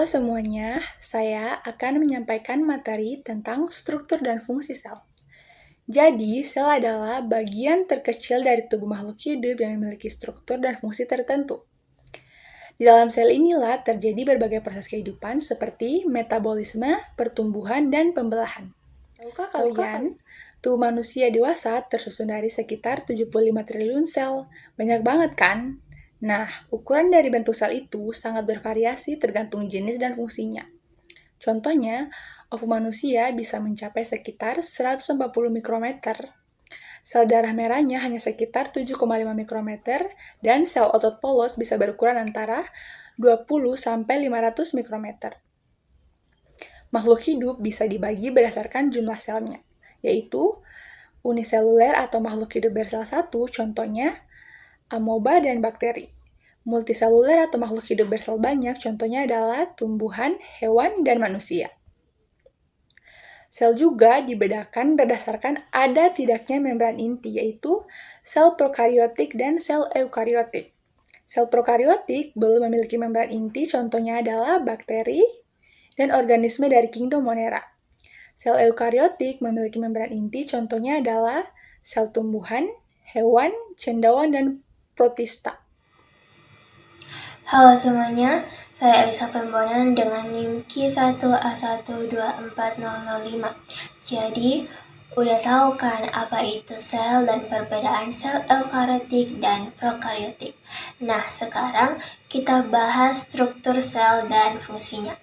semuanya, saya akan menyampaikan materi tentang struktur dan fungsi sel. Jadi, sel adalah bagian terkecil dari tubuh makhluk hidup yang memiliki struktur dan fungsi tertentu. Di dalam sel inilah terjadi berbagai proses kehidupan seperti metabolisme, pertumbuhan, dan pembelahan. Tahukah kalian, tubuh manusia dewasa tersusun dari sekitar 75 triliun sel. Banyak banget kan? Nah, ukuran dari bentuk sel itu sangat bervariasi tergantung jenis dan fungsinya. Contohnya, ovum manusia bisa mencapai sekitar 140 mikrometer. Sel darah merahnya hanya sekitar 7,5 mikrometer, dan sel otot polos bisa berukuran antara 20-500 mikrometer. Makhluk hidup bisa dibagi berdasarkan jumlah selnya, yaitu uniseluler atau makhluk hidup bersel satu, contohnya amoeba dan bakteri. Multiseluler atau makhluk hidup bersel banyak, contohnya adalah tumbuhan, hewan, dan manusia. Sel juga dibedakan berdasarkan ada tidaknya membran inti, yaitu sel prokariotik dan sel eukariotik. Sel prokariotik belum memiliki membran inti, contohnya adalah bakteri dan organisme dari kingdom Monera. Sel eukariotik memiliki membran inti, contohnya adalah sel tumbuhan, hewan, cendawan, dan protista. Halo semuanya, saya Elisa Pembonan dengan NIM Q1A1240005. Jadi, udah tahu kan apa itu sel dan perbedaan sel eukariotik dan prokariotik. Nah, sekarang kita bahas struktur sel dan fungsinya.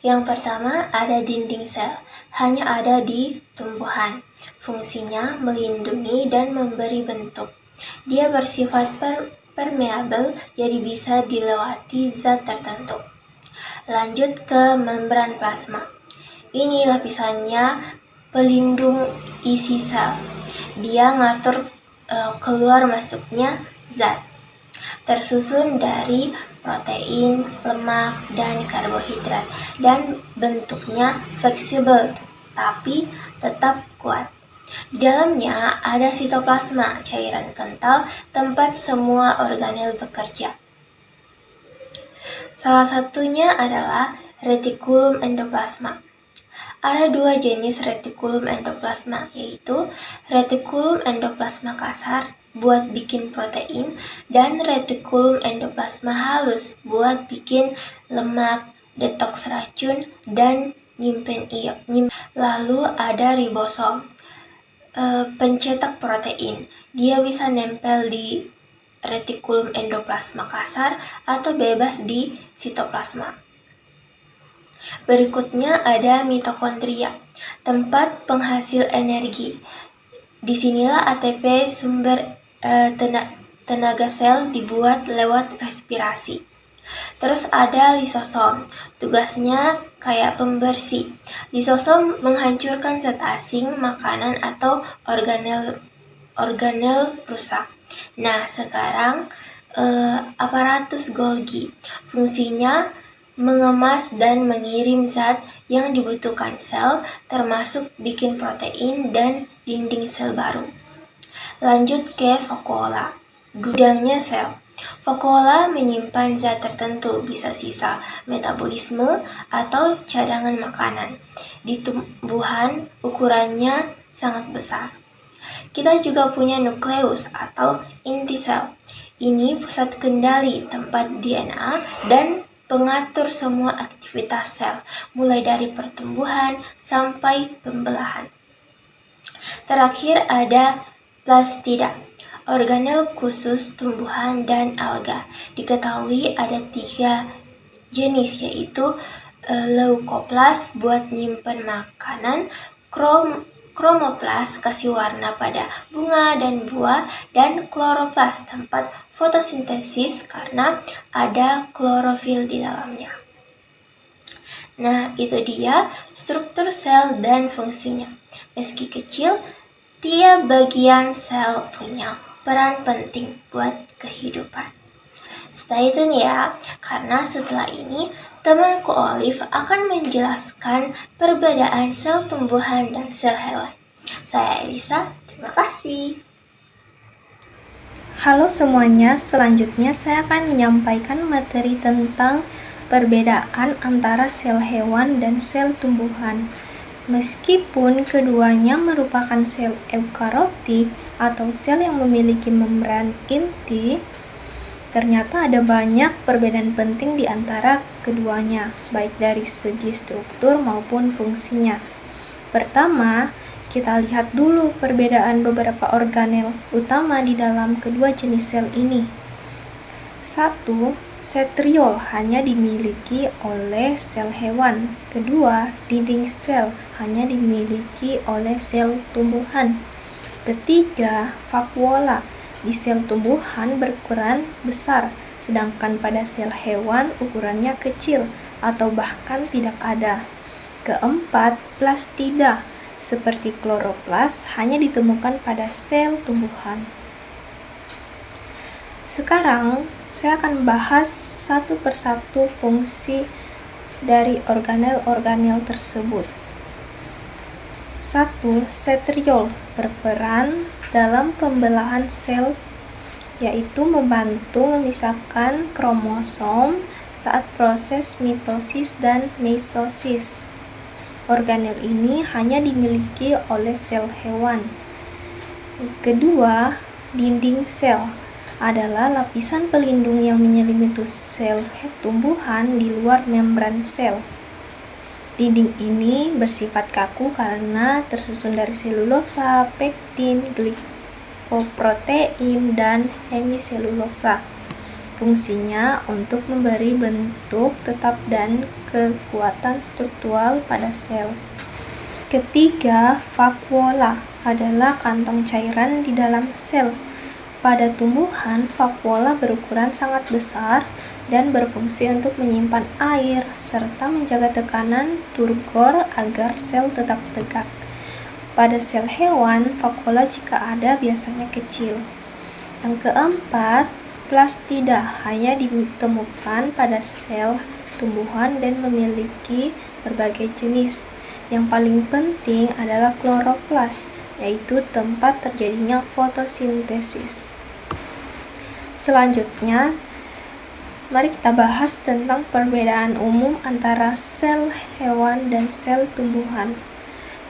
Yang pertama ada dinding sel, hanya ada di tumbuhan. Fungsinya melindungi dan memberi bentuk. Dia bersifat permeabel, jadi bisa dilewati zat tertentu. Lanjut ke membran plasma. Ini lapisannya pelindung isi sel. Dia ngatur keluar masuknya zat. Tersusun dari protein, lemak, dan karbohidrat. Dan bentuknya fleksibel, tapi tetap kuat. Di dalamnya ada sitoplasma, cairan kental tempat semua organel bekerja. Salah satunya adalah retikulum endoplasma. Ada dua jenis retikulum endoplasma, yaitu retikulum endoplasma kasar buat bikin protein dan retikulum endoplasma halus buat bikin lemak, detoks racun, dan nyimpen ion. Lalu ada ribosom, pencetak protein. Dia bisa nempel di retikulum endoplasma kasar atau bebas di sitoplasma. Berikutnya ada mitokondria, tempat penghasil energi. Disinilah ATP sumber tenaga sel dibuat lewat respirasi. Terus ada lisosom, tugasnya kayak pembersih. Lisosom menghancurkan zat asing, makanan, atau organel rusak. Nah, sekarang aparatus Golgi. Fungsinya mengemas dan mengirim zat yang dibutuhkan sel, termasuk bikin protein dan dinding sel baru. Lanjut ke vakuola, gudangnya sel. Vakuola menyimpan zat tertentu, bisa sisa metabolisme atau cadangan makanan. Di tumbuhan ukurannya sangat besar. Kita juga punya nukleus atau inti sel. Ini pusat kendali tempat DNA dan pengatur semua aktivitas sel, mulai dari pertumbuhan sampai pembelahan. Terakhir ada plastida, organel khusus tumbuhan dan alga. Diketahui ada 3 jenis, yaitu leukoplas buat nyimpen makanan, kromoplas kasih warna pada bunga dan buah, dan kloroplas tempat fotosintesis karena ada klorofil di dalamnya. Nah, itu dia struktur sel dan fungsinya. Meski kecil, tiap bagian sel punya peran penting buat kehidupan. Stay tune ya, karena setelah ini temanku Olive akan menjelaskan perbedaan sel tumbuhan dan sel hewan. Saya Elisa, terima kasih. Halo semuanya, selanjutnya saya akan menyampaikan materi tentang perbedaan antara sel hewan dan sel tumbuhan. Meskipun keduanya merupakan sel eukariotik atau sel yang memiliki membran inti, ternyata ada banyak perbedaan penting di antara keduanya, baik dari segi struktur maupun fungsinya. Pertama, kita lihat dulu perbedaan beberapa organel utama di dalam kedua jenis sel ini. 1. Setriol hanya dimiliki oleh sel hewan. Kedua, dinding sel hanya dimiliki oleh sel tumbuhan. Ketiga, vakuola di sel tumbuhan berukuran besar, sedangkan pada sel hewan ukurannya kecil atau bahkan tidak ada. Keempat, plastida seperti kloroplas hanya ditemukan pada sel tumbuhan. Sekarang, saya akan bahas satu persatu fungsi dari organel-organel tersebut. 1. Setriol berperan dalam pembelahan sel, yaitu membantu memisahkan kromosom saat proses mitosis dan meisosis. Organel ini hanya dimiliki oleh sel hewan. Kedua, dinding sel adalah lapisan pelindung yang menyelimuti sel tumbuhan di luar membran sel. Dinding ini bersifat kaku karena tersusun dari selulosa, pektin, glikoprotein, dan hemiselulosa. Fungsinya untuk memberi bentuk tetap dan kekuatan struktural pada sel. Ketiga, vakuola adalah kantong cairan di dalam sel. Pada tumbuhan, vakuola berukuran sangat besar dan berfungsi untuk menyimpan air serta menjaga tekanan turgor agar sel tetap tegak. Pada sel hewan, vakuola jika ada biasanya kecil. Yang keempat, plastida hanya ditemukan pada sel tumbuhan dan memiliki berbagai jenis. Yang paling penting adalah kloroplas, yaitu tempat terjadinya fotosintesis. Selanjutnya, mari kita bahas tentang perbedaan umum antara sel hewan dan sel tumbuhan.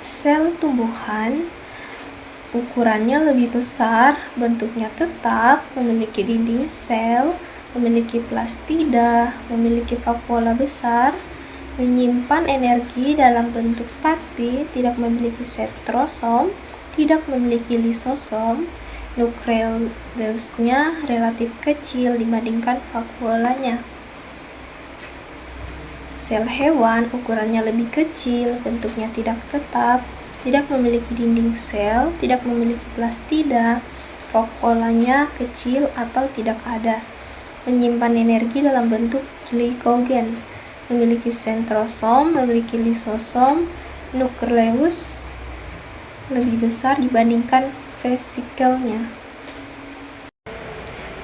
Sel tumbuhan ukurannya lebih besar, bentuknya tetap, memiliki dinding sel, memiliki plastida, memiliki vakuola besar, menyimpan energi dalam bentuk pati, tidak memiliki setrosom, tidak memiliki lisosom, nukleusnya relatif kecil dibandingkan vakuolanya. Sel hewan ukurannya lebih kecil, bentuknya tidak tetap, tidak memiliki dinding sel, tidak memiliki plastida, vakuolanya kecil atau tidak ada, menyimpan energi dalam bentuk glikogen, memiliki sentrosom, memiliki lisosom, nukleus lebih besar dibandingkan vesikelnya.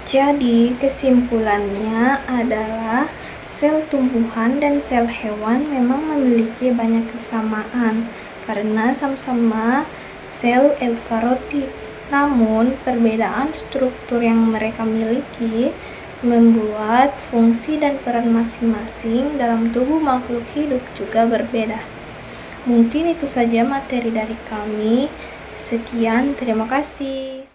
Jadi, kesimpulannya adalah sel tumbuhan dan sel hewan memang memiliki banyak kesamaan karena sama-sama sel eukariotik. Namun, perbedaan struktur yang mereka miliki membuat fungsi dan peran masing-masing dalam tubuh makhluk hidup juga berbeda. Mungkin itu saja materi dari kami. Sekian, terima kasih.